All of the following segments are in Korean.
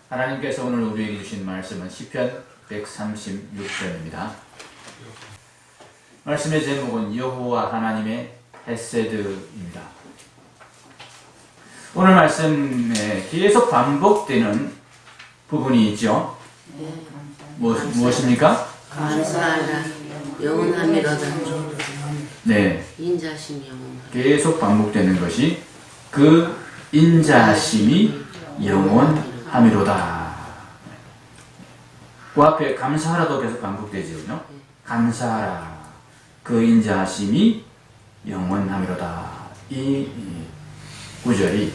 하나님께서 오늘 우리에게 주신 말씀은 시편 136편입니다. 말씀의 제목은 여호와 하나님의 헤세드입니다. 오늘 말씀에 계속 반복되는 부분이 있죠. 무엇입니까? 감사하라 영원함이로다. 네, 인자심이 영원하라. 계속 반복되는 것이 그 인자심이 영원함이로다. 그 앞에 감사하라도 계속 반복되지요. 감사하라 그 인자심이 영원함이로다. 이 구절이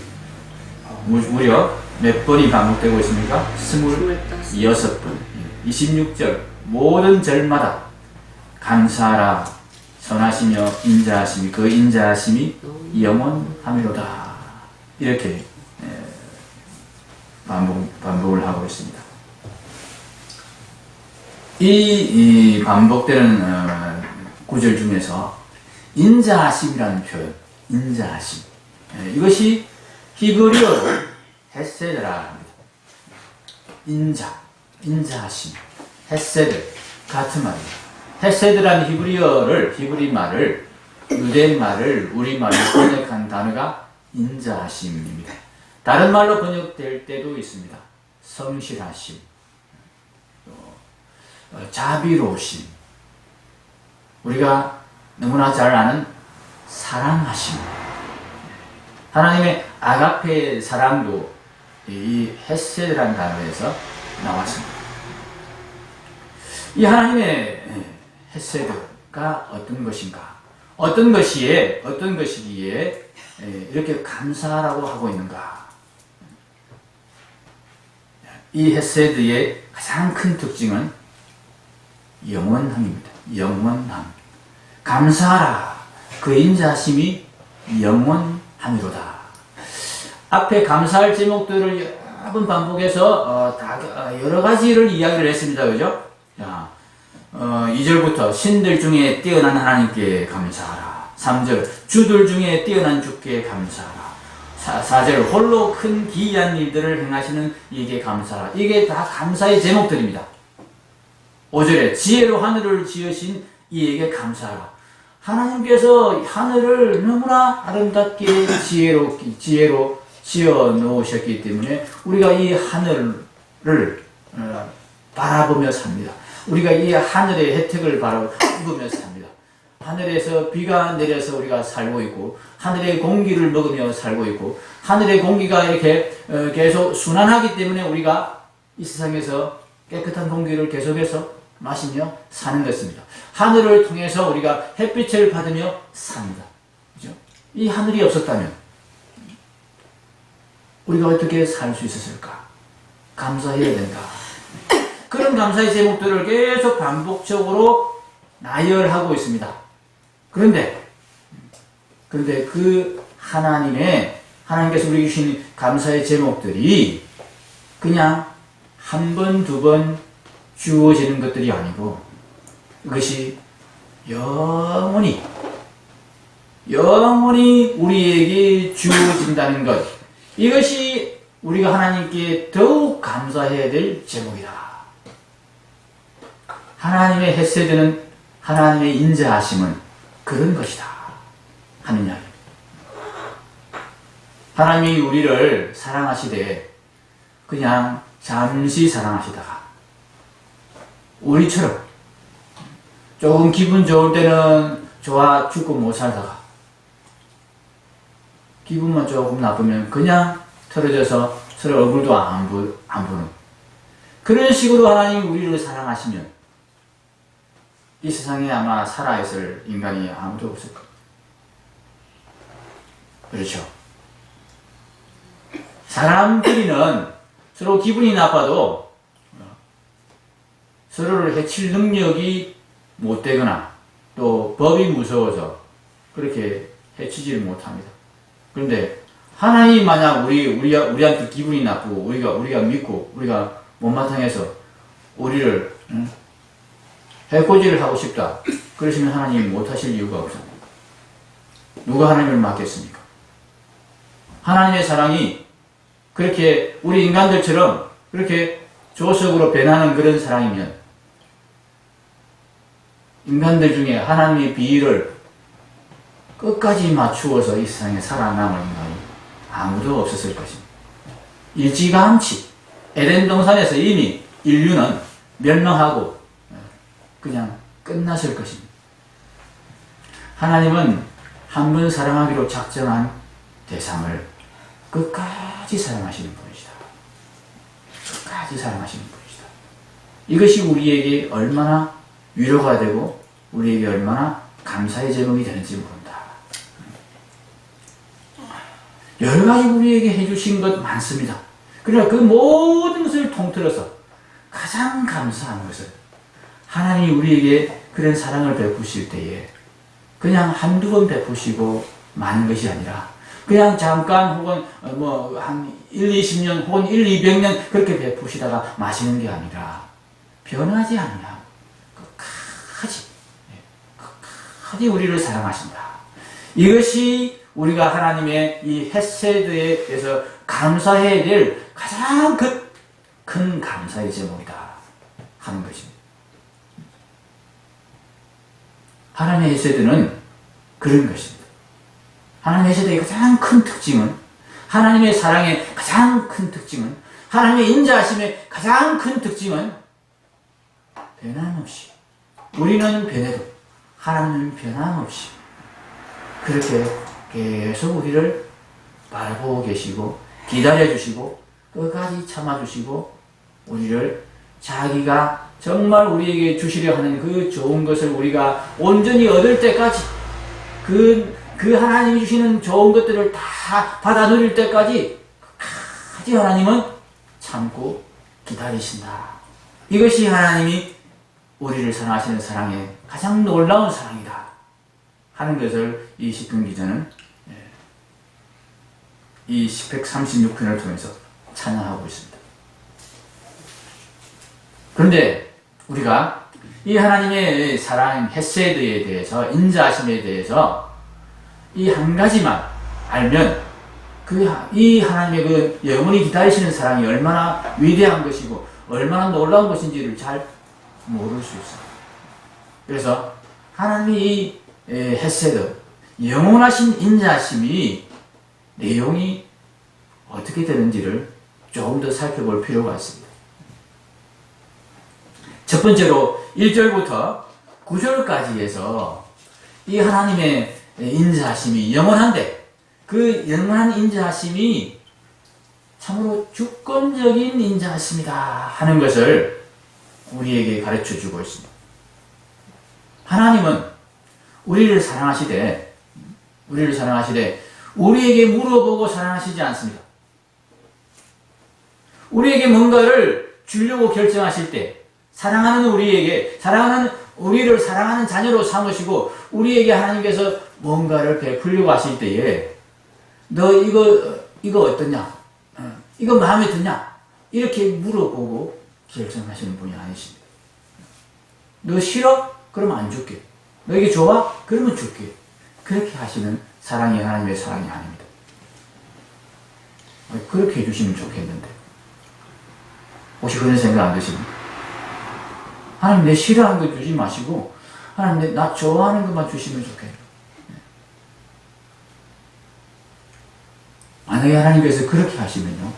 무려 몇 번이 반복되고 있습니까? 26번. 26절 모든 절마다 감사하라 선하시며 인자하심이 그 인자하심이 영원함이로다. 이렇게 반복을 하고 있습니다. 이 반복되는 구절 중에서 인자하심이라는 표현, 인자하심, 이것이 히브리어로 헤세드라 합니다. 인자하심, 헤세드 같은 말입니다. 헤세드라는 히브리 말을 유대 말을 우리 말로 번역한 단어가 인자하심입니다. 다른 말로 번역될 때도 있습니다. 성실하심, 자비로우심, 우리가 너무나 잘 아는 사랑하심. 하나님의 아가페 사랑도 이 헤세드라는 단어에서 나왔습니다. 이 하나님의 헤세드가 어떤 것인가? 어떤 것이기에 이렇게 감사하라고 하고 있는가? 이 헤세드의 가장 큰 특징은 영원함입니다. 영원함. 감사하라. 그 인자심이 영원함이로다. 앞에 감사할 제목들을 여러 번 반복해서 여러 가지를 이야기를 했습니다. 그죠? 자, 2절부터 신들 중에 뛰어난 하나님께 감사하라. 3절 주들 중에 뛰어난 주께 감사하라. 4절 홀로 큰 기이한 일들을 행하시는 이에게 감사하라. 이게 다 감사의 제목들입니다. 5절에 지혜로 하늘을 지으신 이에게 감사하라. 하나님께서 하늘을 너무나 아름답게 지혜로 지어 놓으셨기 때문에 우리가 이 하늘을 바라보며 삽니다. 우리가 이 하늘의 혜택을 바라보며 삽니다. 하늘에서 비가 내려서 우리가 살고 있고, 하늘의 공기를 먹으며 살고 있고, 하늘의 공기가 이렇게 계속 순환하기 때문에 우리가 이 세상에서 깨끗한 공기를 계속해서 마시며 사는 것입니다. 하늘을 통해서 우리가 햇빛을 받으며 삽니다. 그죠? 이 하늘이 없었다면 우리가 어떻게 살 수 있었을까? 감사해야 된다. 그런 감사의 제목들을 계속 반복적으로 나열하고 있습니다. 그런데 그 하나님께서 우리에게 주신 감사의 제목들이 그냥 한 번, 두 번 주어지는 것들이 아니고 그것이 영원히 우리에게 주어진다는 것, 이것이 우리가 하나님께 더욱 감사해야 될 제목이다. 하나님의 헤세드는, 하나님의 인자하심은 그런 것이다 하는 이야기. 하나님이 우리를 사랑하시되 그냥 잠시 사랑하시다가 우리처럼 조금 기분 좋을 때는 좋아 죽고 못 살다가 기분만 조금 나쁘면 그냥 틀어져서 서로 얼굴도 안 보는 그런 식으로 하나님이 우리를 사랑하시면 이 세상에 아마 살아있을 인간이 아무도 없을 겁니다. 그렇죠? 사람끼리는 서로 기분이 나빠도 서로를 해칠 능력이 못 되거나 또 법이 무서워서 그렇게 해치지를 못합니다. 그런데 하나님 만약 우리한테 기분이 나쁘고 우리가 믿고 우리가 못마땅해서 우리를 해코지를 하고 싶다. 그러시면 하나님이 못하실 이유가 없습니다. 누가 하나님을 맡겠습니까? 하나님의 사랑이 그렇게 우리 인간들처럼 그렇게 조석으로 변하는 그런 사랑이면 인간들 중에 하나님의 비위를 끝까지 맞추어서 이 세상에 살아남을 인간이 아무도 없었을 것입니다. 일찌감치 에덴 동산에서 이미 인류는 멸망하고 그냥 끝났을 것입니다. 하나님은 한 번 사랑하기로 작정한 대상을 끝까지 사랑하시는 분이시다. 끝까지 사랑하시는 분이시다. 이것이 우리에게 얼마나 위로가 되고 우리에게 얼마나 감사의 제목이 되는지 모른다. 여러 가지 우리에게 해주신 것 많습니다. 그러나 그 모든 것을 통틀어서 가장 감사한 것은 하나님이 우리에게 그런 사랑을 베푸실 때에 그냥 한두 번 베푸시고 마는 것이 아니라 그냥 잠깐 혹은 한 1, 20년 혹은 1, 200년 그렇게 베푸시다가 마시는 게 아니라 변하지 아니하고 끝까지 우리를 사랑하신다. 이것이 우리가 하나님의 이 헤세드에 대해서 감사해야 될 가장 큰 감사의 제목이다 하는 것입니다. 하나님의 헤세드는 그런 것입니다. 하나님의 헤세드의 가장 큰 특징은 하나님의 사랑의 가장 큰 특징은 하나님의 인자하심의 가장 큰 특징은 변함없이 우리는 변해도 하나님은 변함없이 그렇게 계속 우리를 바라보고 계시고 기다려주시고 끝까지 참아주시고 우리를 자기가 정말 우리에게 주시려 하는 그 좋은 것을 우리가 온전히 얻을 때까지 그 하나님이 주시는 좋은 것들을 다 받아 누릴 때까지 끝까지 하나님은 참고 기다리신다. 이것이 하나님이 우리를 사랑하시는 사랑의 가장 놀라운 사랑이다 하는 것을 이 시편 기자는 이 136편을 통해서 찬양하고 있습니다. 그런데 우리가 이 하나님의 사랑 헤세드에 대해서 인자하심에 대해서 이 한 가지만 알면 이 하나님의 그 영원히 기다리시는 사랑이 얼마나 위대한 것이고 얼마나 놀라운 것인지를 잘 모를 수 있어요. 그래서 하나님의 이 헤세드 영원하신 인자하심이 내용이 어떻게 되는지를 조금 더 살펴볼 필요가 있습니다. 첫 번째로 1절부터 9절까지 해서 이 하나님의 인자하심이 영원한데 그 영원한 인자하심이 참으로 주권적인 인자하심이다 하는 것을 우리에게 가르쳐 주고 있습니다. 하나님은 우리를 사랑하시되 우리에게 물어보고 사랑하시지 않습니다. 우리에게 뭔가를 주려고 결정하실 때 사랑하는 우리를 사랑하는 자녀로 삼으시고 우리에게 하나님께서 뭔가를 베풀려고 하실 때에 너 이거 어떠냐? 이거 마음에 드냐? 이렇게 물어보고 결정하시는 분이 아니십니다. 너 싫어? 그러면 안 줄게. 너 이게 좋아? 그러면 줄게. 그렇게 하시는 사랑이 하나님의 사랑이 아닙니다. 그렇게 해주시면 좋겠는데 혹시 그런 생각 안 드십니까? 하나님 내 싫어하는 거 주지 마시고 하나님 나 좋아하는 것만 주시면 좋겠네요. 만약에 하나님께서 그렇게 하시면요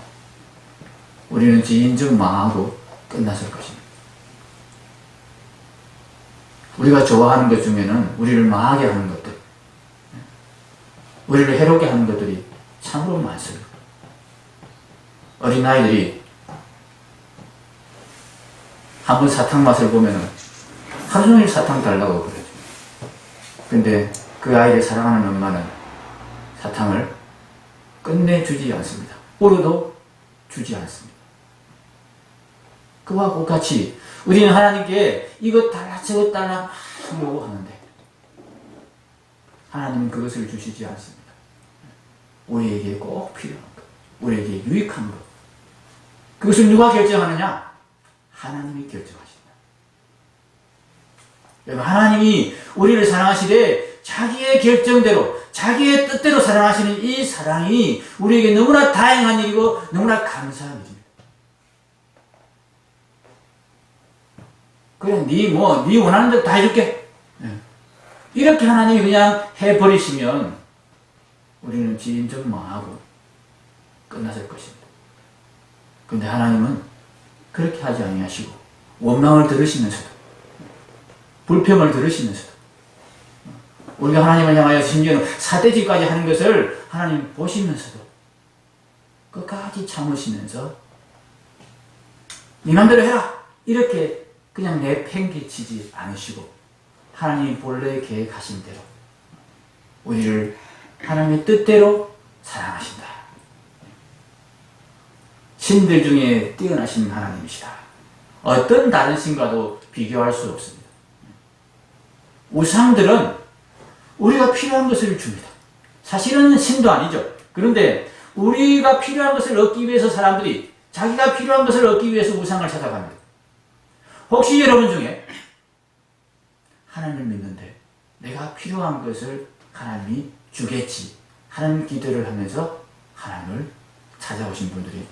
우리는 진정 망하고 끝났을 것입니다. 우리가 좋아하는 것 중에는 우리를 망하게 하는 것들, 우리를 해롭게 하는 것들이 참으로 많습니다. 어린아이들이 한번 사탕 맛을 보면은 하루 종일 사탕 달라고 그러죠. 근데 그 아이를 사랑하는 엄마는 사탕을 끝내주지 않습니다. 울어도 주지 않습니다. 그와 똑같이 우리는 하나님께 이것 달라 저것 달라 막 요구하는데 하나님은 그것을 주시지 않습니다. 우리에게 꼭 필요한 것, 우리에게 유익한 것, 그것을 누가 결정하느냐? 하나님이 결정하신다. 여러분, 하나님이 우리를 사랑하시되 자기의 결정대로 자기의 뜻대로 사랑하시는 이 사랑이 우리에게 너무나 다행한 일이고 너무나 감사한 일입니다. 그래, 네 원하는 대로 다 해줄게. 이렇게 하나님이 그냥 해버리시면 우리는 진정 망하고 끝났을 것입니다. 그런데 하나님은 그렇게 하지 아니하시고 원망을 들으시면서도 불평을 들으시면서도 우리가 하나님을 향하여 심지어는 사대지까지 하는 것을 하나님 보시면서도 끝까지 참으시면서 네 맘대로 해라 이렇게 그냥 내팽개치지 않으시고 하나님이 본래 계획하신 대로 우리를 하나님의 뜻대로 사랑하신다. 신들 중에 뛰어나신 하나님이시다. 어떤 다른 신과도 비교할 수 없습니다. 우상들은 우리가 필요한 것을 줍니다. 사실은 신도 아니죠. 그런데 우리가 필요한 것을 얻기 위해서 사람들이 자기가 필요한 것을 얻기 위해서 우상을 찾아갑니다. 혹시 여러분 중에 하나님을 믿는데 내가 필요한 것을 하나님이 주겠지 하는 기도를 하면서 하나님을 찾아오신 분들이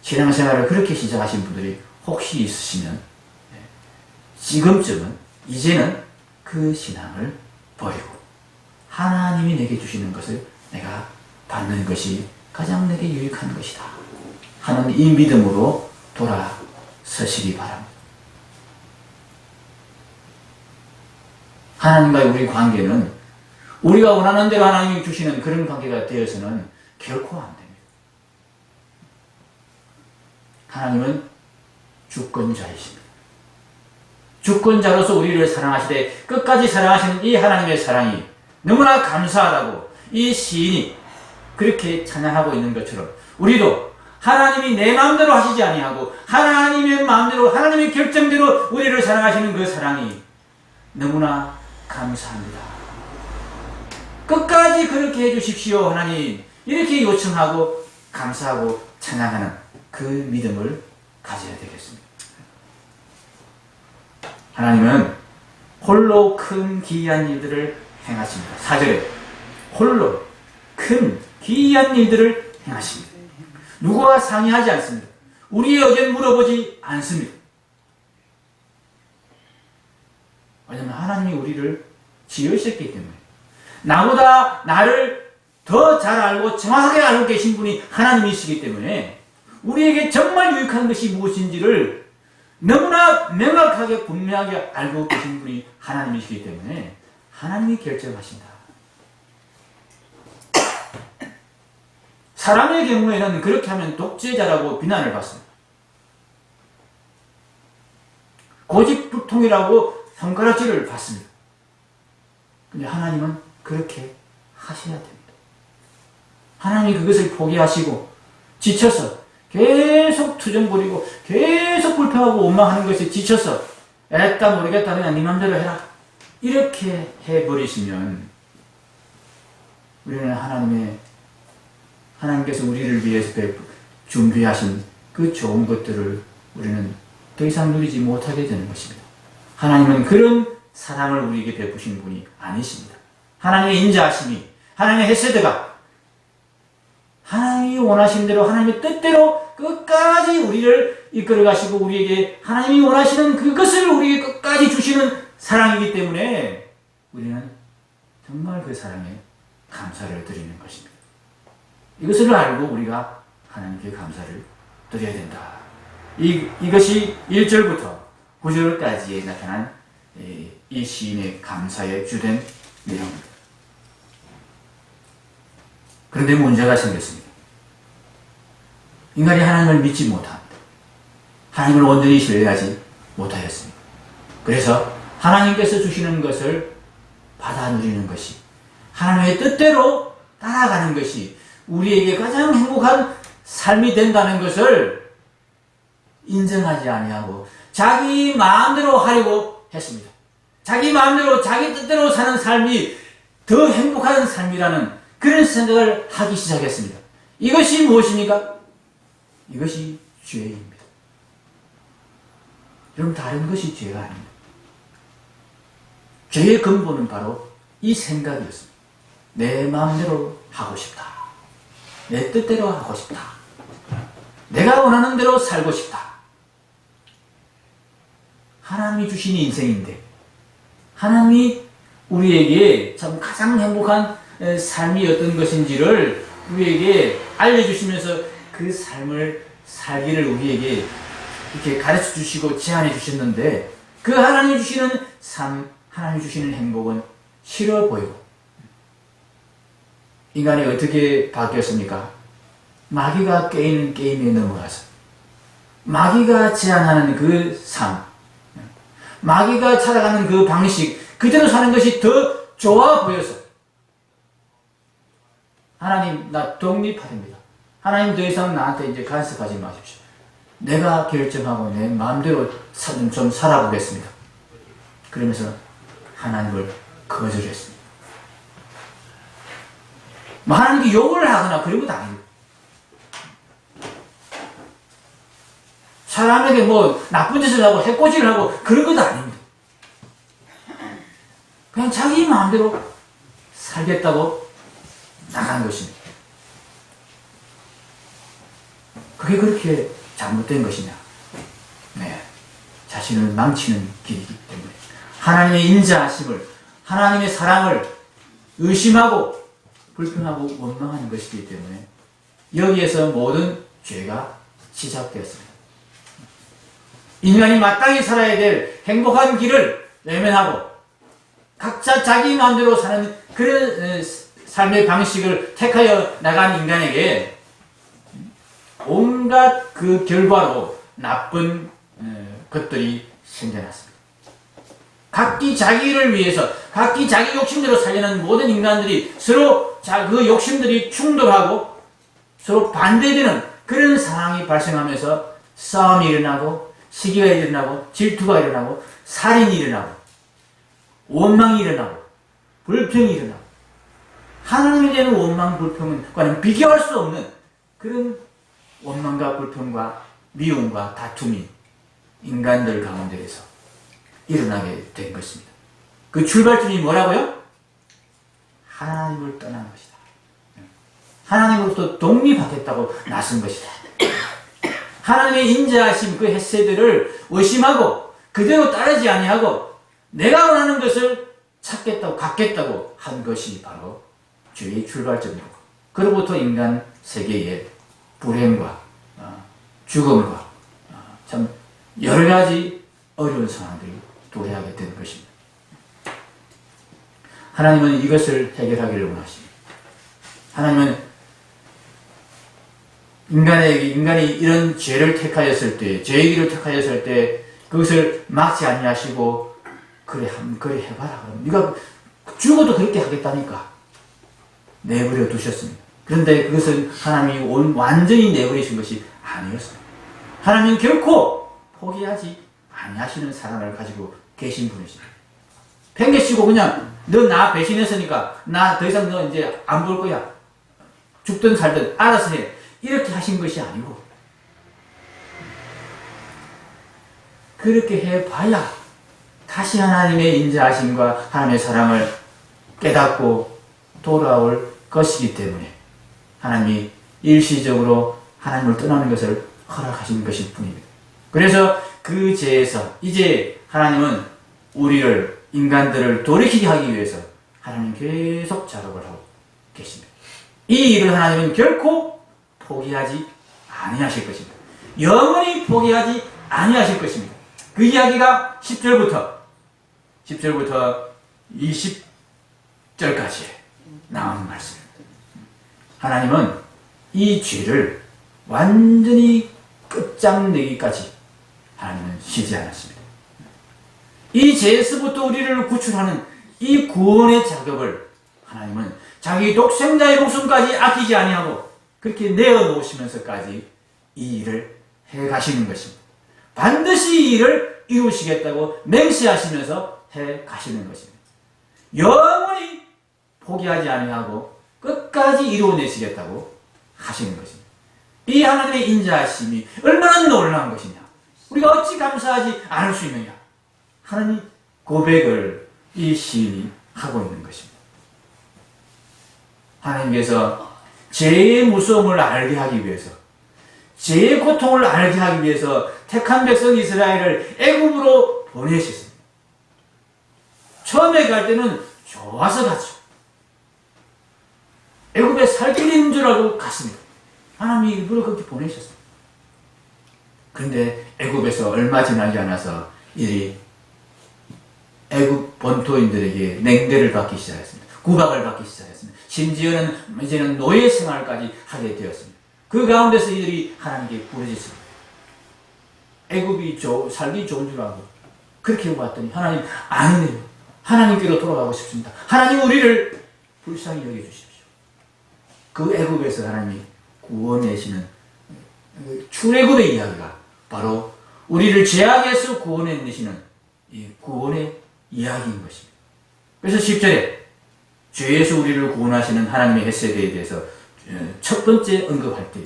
신앙생활을 그렇게 시작하신 분들이 혹시 있으시면 지금쯤은 이제는 그 신앙을 버리고 하나님이 내게 주시는 것을 내가 받는 것이 가장 내게 유익한 것이다 하는 이 믿음으로 돌아서시기 바랍니다. 하나님과의 우리 관계는 우리가 원하는 대로 하나님이 주시는 그런 관계가 되어서는 결코 안 됩니다. 하나님은 주권자이십니다. 주권자로서 우리를 사랑하시되 끝까지 사랑하시는 이 하나님의 사랑이 너무나 감사하다고 이 시인이 그렇게 찬양하고 있는 것처럼 우리도 하나님이 내 마음대로 하시지 아니하고 하나님의 마음대로 하나님의 결정대로 우리를 사랑하시는 그 사랑이 너무나 감사합니다. 끝까지 그렇게 해주십시오 하나님 이렇게 요청하고 감사하고 찬양하는 그 믿음을 가져야 되겠습니다. 하나님은 홀로 큰 기이한 일들을 행하십니다. 4절에 홀로 큰 기이한 일들을 행하십니다. 누구와 상의하지 않습니다. 우리의 의견 물어보지 않습니다. 왜냐하면 하나님이 우리를 지으셨기 때문에 나보다 나를 더 잘 알고 정확하게 알고 계신 분이 하나님이시기 때문에 우리에게 정말 유익한 것이 무엇인지를 너무나 명확하게 분명하게 알고 계신 분이 하나님이시기 때문에 하나님이 결정하신다. 사람의 경우에는 그렇게 하면 독재자라고 비난을 받습니다. 고집불통이라고 손가락질을 받습니다. 근데 하나님은 그렇게 하셔야 됩니다. 하나님이 그것을 포기하시고 지쳐서 계속 투정 부리고 계속 불평하고 원망하는 것에 지쳐서 애따 모르겠다 그냥 네 맘대로 해라 이렇게 해버리시면 우리는 하나님께서 우리를 위해서 준비하신 그 좋은 것들을 우리는 더 이상 누리지 못하게 되는 것입니다. 하나님은 그런 사랑을 우리에게 베푸신 분이 아니십니다. 하나님의 인자하심이 하나님의 헤세드가 하나님이 원하신 대로 하나님의 뜻대로 끝까지 우리를 이끌어 가시고 우리에게 하나님이 원하시는 그것을 우리에게 끝까지 주시는 사랑이기 때문에 우리는 정말 그 사랑에 감사를 드리는 것입니다. 이것을 알고 우리가 하나님께 감사를 드려야 된다. 이것이 1절부터 9절까지에 나타난 이 시인의 감사의 주된 내용입니다. 그런데 문제가 생겼습니다. 인간이 하나님을 믿지 못합니다. 하나님을 온전히 신뢰하지 못하였습니다. 그래서 하나님께서 주시는 것을 받아 누리는 것이 하나님의 뜻대로 따라가는 것이 우리에게 가장 행복한 삶이 된다는 것을 인정하지 아니하고 자기 마음대로 하려고 했습니다. 자기 마음대로 자기 뜻대로 사는 삶이 더 행복한 삶이라는 그런 생각을 하기 시작했습니다. 이것이 무엇입니까? 이것이 죄입니다. 여러분 다른 것이 죄가 아닙니다. 죄의 근본은 바로 이 생각이었습니다. 내 마음대로 하고 싶다. 내 뜻대로 하고 싶다. 내가 원하는 대로 살고 싶다. 하나님이 주신 인생인데 하나님이 우리에게 참 가장 행복한 삶이 어떤 것인지를 우리에게 알려주시면서 그 삶을 살기를 우리에게 이렇게 가르쳐 주시고 제안해 주셨는데 그 하나님이 주시는 삶, 하나님이 주시는 행복은 싫어 보이고 인간이 어떻게 바뀌었습니까? 마귀가 깨이는 게임에 넘어가서 마귀가 제안하는 그 삶, 마귀가 찾아가는 그 방식 그대로 사는 것이 더 좋아 보여서 하나님 나 독립하됩니다. 하나님 더 이상 나한테 이제 간섭하지 마십시오. 내가 결정하고 내 마음대로 좀 살아보겠습니다. 그러면서 하나님을 거절했습니다. 뭐 하나님께 욕을 하거나 그런 것도 아니고 사람에게 뭐 나쁜 짓을 하고 해코지를 하고 그런 것도 아닙니다. 그냥 자기 마음대로 살겠다고 나간 것입니다. 그게 그렇게 잘못된 것이냐? 네. 자신을 망치는 길이기 때문에 하나님의 인자하심을, 하나님의 사랑을 의심하고 불평하고 원망하는 것이기 때문에 여기에서 모든 죄가 시작되었습니다. 인간이 마땅히 살아야 될 행복한 길을 외면하고 각자 자기 마음대로 사는 그런 삶의 방식을 택하여 나간 인간에게 온갖 그 결과로 나쁜 것들이 생겨났습니다. 각기 자기를 위해서 각기 자기 욕심대로 살려는 모든 인간들이 서로 그 욕심들이 충돌하고 서로 반대되는 그런 상황이 발생하면서 싸움이 일어나고 시기가 일어나고 질투가 일어나고 살인이 일어나고 원망이 일어나고 불평이 일어나고 하나님에 대한 원망 불평과는 비교할 수 없는 그런 원망과 불평과 미움과 다툼이 인간들 가운데에서 일어나게 된 것입니다. 그 출발점이 뭐라고요? 하나님을 떠난 것이다. 하나님으로부터 독립하겠다고 나선 것이다. 하나님의 인자하심 그 헤세드를 의심하고 그대로 따르지 아니하고 내가 원하는 것을 찾겠다고 갖겠다고 한 것이 바로 죄의 출발점이고 그로부터 인간 세계의 불행과 죽음과 참 여러 가지 어려운 상황들이 도래하게 되는 것입니다. 하나님은 이것을 해결하기를 원하십니다. 하나님은 인간이 이런 죄를 택하였을 때, 죄의 길을 택하였을 때 그것을 막지 아니하시고 그래 해봐라. 그럼 네가 죽어도 그렇게 하겠다니까 내버려 두셨습니다. 그런데 그것은 하나님이 완전히 내버리신 것이 아니었습니다. 하나님은 결코 포기하지 아니하시는 사랑을 가지고 계신 분이십니다. 팽개치고 그냥 너 나 배신했으니까 나 더 이상 너 이제 안 볼 거야. 죽든 살든 알아서 해. 이렇게 하신 것이 아니고 그렇게 해봐야 다시 하나님의 인자하심과 하나님의 사랑을 깨닫고 돌아올 것이기 때문에 하나님이 일시적으로 하나님을 떠나는 것을 허락하신 것일 뿐입니다. 그래서 그 죄에서 이제 하나님은 우리를 인간들을 돌이키게 하기 위해서 하나님 계속 작업을 하고 계십니다. 이 일을 하나님은 결코 포기하지 아니하실 것입니다. 영원히 포기하지 아니하실 것입니다. 그 이야기가 10절부터 20절까지 나온 말씀입니다. 하나님은 이 죄를 완전히 끝장내기까지 하나님은 쉬지 않았습니다. 이 죄에서부터 우리를 구출하는 이 구원의 작업을 하나님은 자기 독생자의 목숨까지 아끼지 아니하고 그렇게 내어놓으시면서까지 이 일을 해가시는 것입니다. 반드시 이 일을 이루시겠다고 맹세하시면서 해가시는 것입니다. 영원히 포기하지 아니하고 끝까지 이루어내시겠다고 하시는 것입니다. 이 하나님의 인자하심이 얼마나 놀라운 것이냐. 우리가 어찌 감사하지 않을 수 있느냐. 하나님 고백을 이 시인이 하고 있는 것입니다. 하나님께서 죄의 무서움을 알게 하기 위해서 죄의 고통을 알게 하기 위해서 택한 백성 이스라엘을 애굽으로 보내셨습니다. 처음에 갈 때는 좋아서 갔죠. 애굽에 살 길이 있는 줄 알고 갔습니다. 하나님이 일부러 그렇게 보내셨습니다. 그런데 애굽에서 얼마 지나지 않아서 이 애굽 본토인들에게 냉대를 받기 시작했습니다. 구박을 받기 시작했습니다. 심지어는 이제는 노예 생활까지 하게 되었습니다. 그 가운데서 이들이 하나님께 부르짖습니다. 애굽이 살기 좋은 줄 알고 그렇게 봤더니 하나님 아니네요. 하나님께로 돌아가고 싶습니다. 하나님 우리를 불쌍히 여겨주십시오. 그 애굽에서 하나님이 구원내시는 출애굽의 이야기가 바로 우리를 죄악에서 구원해내시는 이 구원의 이야기인 것입니다. 그래서 10절에 죄에서 우리를 구원하시는 하나님의 헷세대에 대해서 첫 번째 언급할 때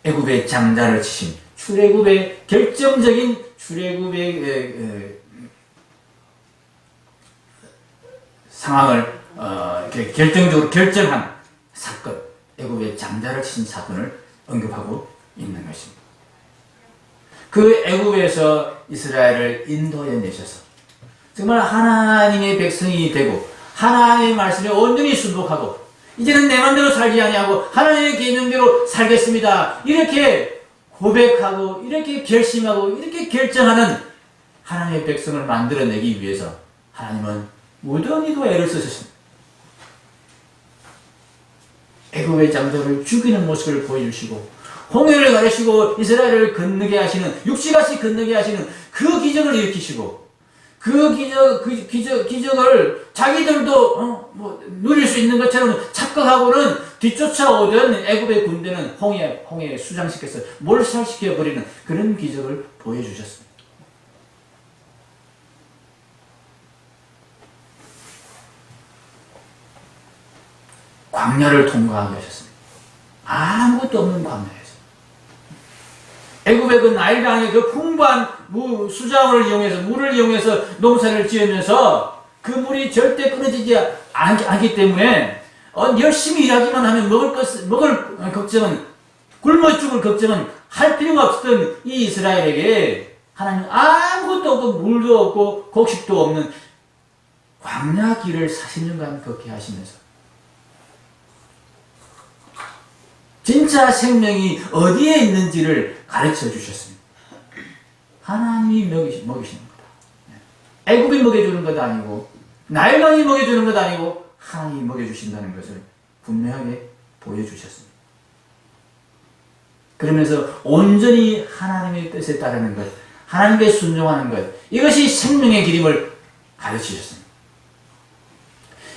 애굽의 장자를 치신 출애굽의 결정적인 출애굽의 상황을 결정적으로 결정한 사건, 애굽의 장자를 치신 사건을 언급하고 있는 것입니다. 그 애굽에서 이스라엘을 인도해 내셔서 정말 하나님의 백성이 되고 하나님의 말씀에 온전히 순복하고 이제는 내 맘대로 살지 아니하고 하나님의 계명대로 살겠습니다. 이렇게 고백하고 이렇게 결심하고 이렇게 결정하는 하나님의 백성을 만들어내기 위해서 하나님은 무던히도 애를 쓰셨습니다. 애굽의 장자를 죽이는 모습을 보여주시고 홍해를 가르시고 이스라엘을 건너게 하시는 육지같이 건너게 하시는 그 기적을 일으키시고 그 기적을 자기들도 누릴 수 있는 것처럼 착각하고는 뒤쫓아오던 애굽의 군대는 홍해에 수장시켜서 몰살시켜버리는 그런 기적을 보여주셨습니다. 광야를 통과하게 하셨습니다. 아무것도 없는 광야에서 애굽의 그 나일강의 그 풍부한 수자원을 이용해서 물을 이용해서 농사를 지으면서 그 물이 절대 끊어지지 않기 때문에 열심히 일하기만 하면 먹을 걱정은 굶어 죽을 걱정은 할 필요가 없었던 이 이스라엘에게 하나님 아무것도 없고 물도 없고 곡식도 없는 광야 길을 40년간 걷게 하시면서 진짜 생명이 어디에 있는지를 가르쳐 주셨습니다. 하나님이 먹이시는 거다. 애굽이 먹여주는 것 아니고 나일강이 먹여주는 것 아니고 하나님이 먹여주신다는 것을 분명하게 보여주셨습니다. 그러면서 온전히 하나님의 뜻에 따르는 것, 하나님께 순종하는 것, 이것이 생명의 길임을 가르치셨습니다.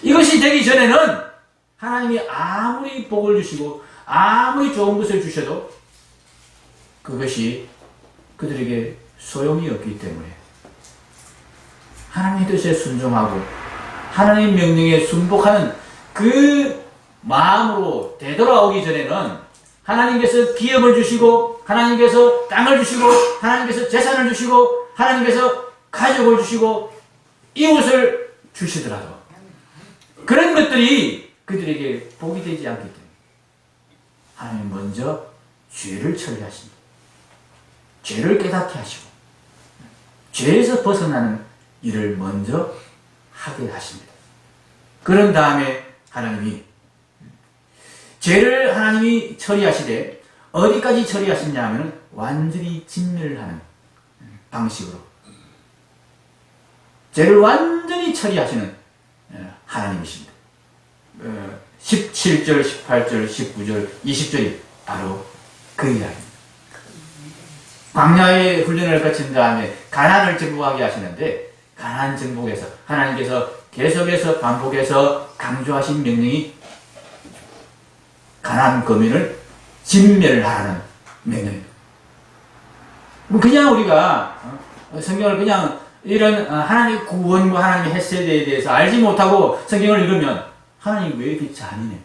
이것이 되기 전에는 하나님이 아무리 복을 주시고 아무리 좋은 것을 주셔도 그것이 그들에게 소용이 없기 때문에 하나님의 뜻에 순종하고 하나님의 명령에 순복하는 그 마음으로 되돌아오기 전에는 하나님께서 기업을 주시고 하나님께서 땅을 주시고 하나님께서 재산을 주시고 하나님께서 가족을 주시고 이웃을 주시더라도 그런 것들이 그들에게 복이 되지 않기 때문에 하나님 먼저 죄를 처리하십니다. 죄를 깨닫게 하시고 죄에서 벗어나는 일을 먼저 하게 하십니다. 그런 다음에 하나님이 죄를 하나님이 처리하시되 어디까지 처리하시냐 하면 완전히 진멸하는 방식으로 죄를 완전히 처리하시는 하나님이십니다. 17절, 18절, 19절, 20절이 바로 그 이야기입니다. 광야의 훈련을 거친 다음에 가나안을 정복하게 하시는데 가나안 정복에서 하나님께서 계속해서 반복해서 강조하신 명령이 가나안 거민을 진멸하라는 명령입니다. 그냥 우리가 성경을 그냥 이런 하나님의 구원과 하나님의 헷세대에 대해서 알지 못하고 성경을 읽으면 하나님 왜 이렇게 잔인해?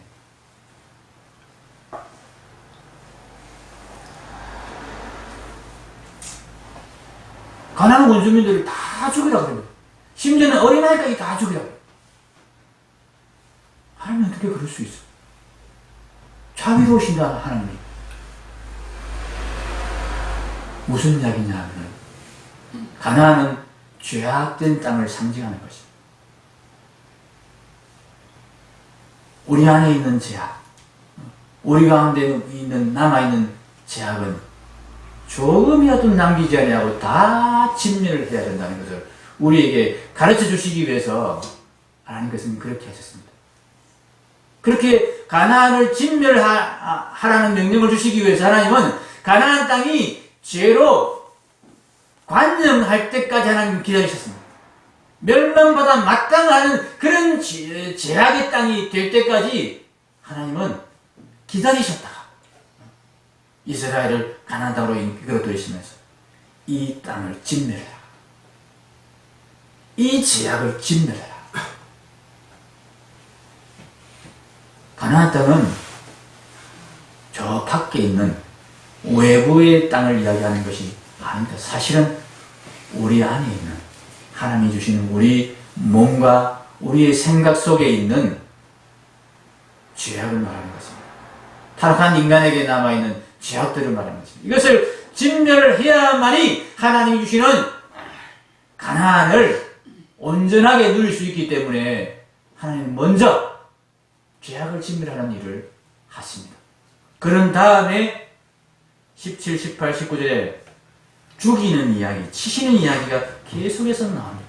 가나안 원주민들을 다 죽이라고 그래요. 심지어는 어린아이까지 다 죽이라고 그래요. 하나님 어떻게 그럴 수 있어? 자비로우신다 하나님이. 무슨 이야기냐 하면 가나안은 죄악된 땅을 상징하는 것입니다. 우리 안에 있는 죄악, 우리 가운데 있는 남아있는 죄악은 조금이라도 남기지 아니하고 다 진멸을 해야 된다는 것을 우리에게 가르쳐 주시기 위해서 하나님께서는 그렇게 하셨습니다. 그렇게 가나안을 진멸하라는 명령을 주시기 위해서 하나님은 가나안 땅이 죄로 관념할 때까지 하나님 기다리셨습니다. 멸망받아 마땅하는 그런 죄악의 땅이 될 때까지 하나님은 기다리셨다가 이스라엘을 가나안 땅으로 이끌어 들이시면서 이 땅을 진멸해라. 이 죄악을 진멸해라. 가나안 땅은 저 밖에 있는 외부의 땅을 이야기하는 것이 아닙니다. 사실은 우리 안에 있는 하나님이 주시는 우리 몸과 우리의 생각 속에 있는 죄악을 말하는 것입니다. 타락한 인간에게 남아있는 죄악들을 말하는 것입니다. 이것을 진멸해야만이 하나님이 주시는 가나안을 온전하게 누릴 수 있기 때문에 하나님 먼저 죄악을 진멸하는 일을 하십니다. 그런 다음에 17, 18, 19절에 죽이는 이야기, 치시는 이야기가 계속해서 나옵니다.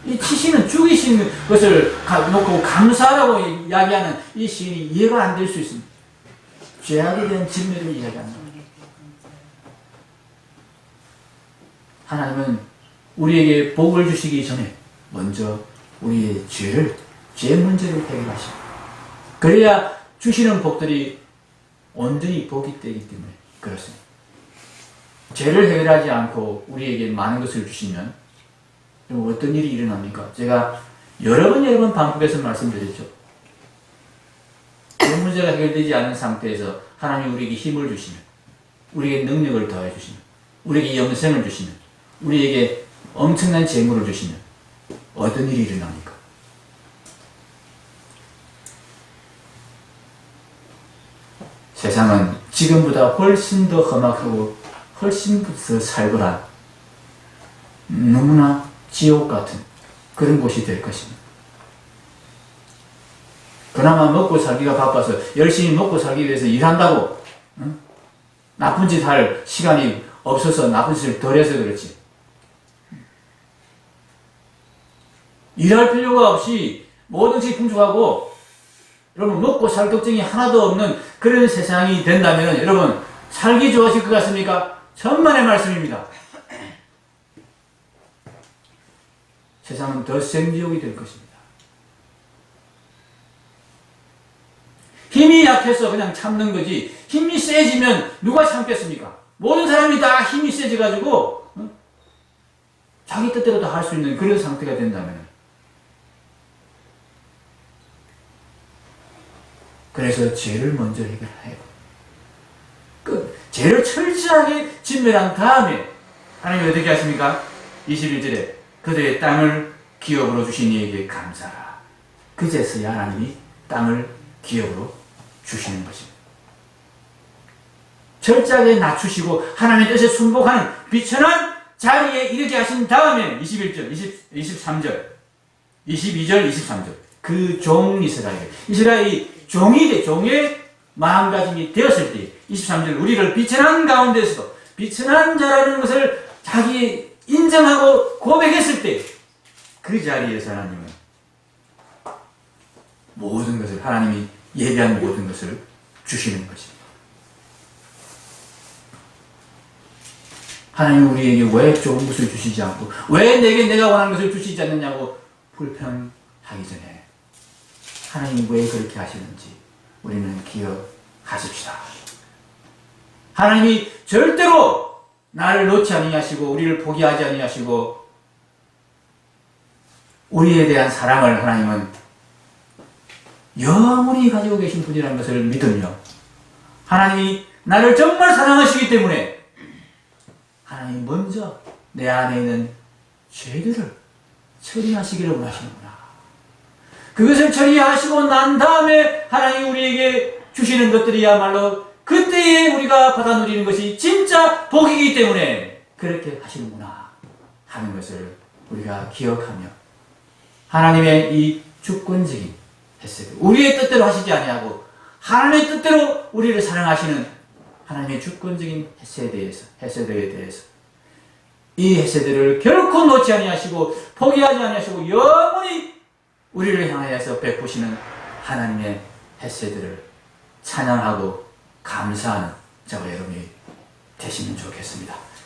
이 치시는, 죽이시는 것을 놓고 감사라고 이야기하는 이 시인이 이해가 안 될 수 있습니다. 죄악에 대한 진멸을 이야기합니다. 하나님은 우리에게 복을 주시기 전에 먼저 우리의 죄 문제를 해결하십니다. 그래야 주시는 복들이 온전히 복이 되기 때문에 그렇습니다. 죄를 해결하지 않고 우리에게 많은 것을 주시면 어떤 일이 일어납니까? 제가 여러 번 반복해서 말씀드렸죠. 그 문제가 해결되지 않은 상태에서 하나님이 우리에게 힘을 주시면, 우리에게 능력을 더해 주시면, 우리에게 영생을 주시면, 우리에게 엄청난 재물을 주시면 어떤 일이 일어납니까? 세상은 지금보다 훨씬 더 험악하고 훨씬 더 살벌한 너무나 지옥 같은 그런 곳이 될 것입니다. 그나마 먹고 살기가 바빠서 열심히 먹고 살기 위해서 일한다고 나쁜 짓 할 시간이 없어서 나쁜 짓을 덜 해서 그렇지. 일할 필요가 없이 모든 것이 풍족하고 여러분 먹고 살 걱정이 하나도 없는 그런 세상이 된다면 여러분 살기 좋아질 것 같습니까? 천만의 말씀입니다. 세상은 더 생지옥이 될 것입니다. 힘이 약해서 그냥 참는 거지 힘이 세지면 누가 참겠습니까? 모든 사람이 다 힘이 세져가지고 자기 뜻대로 다 할 수 있는 그런 상태가 된다면 그래서 죄를 먼저 해결해요. 죄를 철저하게 진멸한 다음에 하나님이 어떻게 하십니까? 21절에 그들의 땅을 기업으로 주신 이에게 감사라. 그제서야 하나님이 땅을 기업으로 주시는 것입니다. 철저하게 낮추시고 하나님의 뜻에 순복하는 비천한 자리에 이르게 하신 다음에 21절, 23절, 22절, 23절 그 종 이스라엘이 종의 마음가짐이 되었을 때 23절 우리를 비천한 가운데서도 비천한 자라는 것을 자기 인정하고 고백했을 때 그 자리에서 하나님은 모든 것을 하나님이 예비한 모든 것을 주시는 것입니다. 하나님은 우리에게 왜 좋은 것을 주시지 않고 왜 내게 내가 원하는 것을 주시지 않느냐고 불평하기 전에 하나님이 왜 그렇게 하시는지 우리는 기억하십시다. 하나님이 절대로 나를 놓지 아니하시고 우리를 포기하지 아니하시고 우리에 대한 사랑을 하나님은 영원히 가지고 계신 분이라는 것을 믿으며 하나님이 나를 정말 사랑하시기 때문에 하나님이 먼저 내 안에 있는 죄들을 처리하시기를 원하시는구나. 그것을 처리하시고 난 다음에 하나님이 우리에게 주시는 것들이야말로 그때에 우리가 받아 누리는 것이 진짜 복이기 때문에 그렇게 하시는구나 하는 것을 우리가 기억하며 하나님의 이 주권적인 헤세드, 우리의 뜻대로 하시지 아니하고 하나님의 뜻대로 우리를 사랑하시는 하나님의 주권적인 헤세드에 대해서 이 헤세드를 결코 놓지 아니하시고 포기하지 아니하시고 영원히 우리를 향하여서 베푸시는 하나님의 헤세드를 찬양하고 감사하는 저와 여러분이 되시면 좋겠습니다.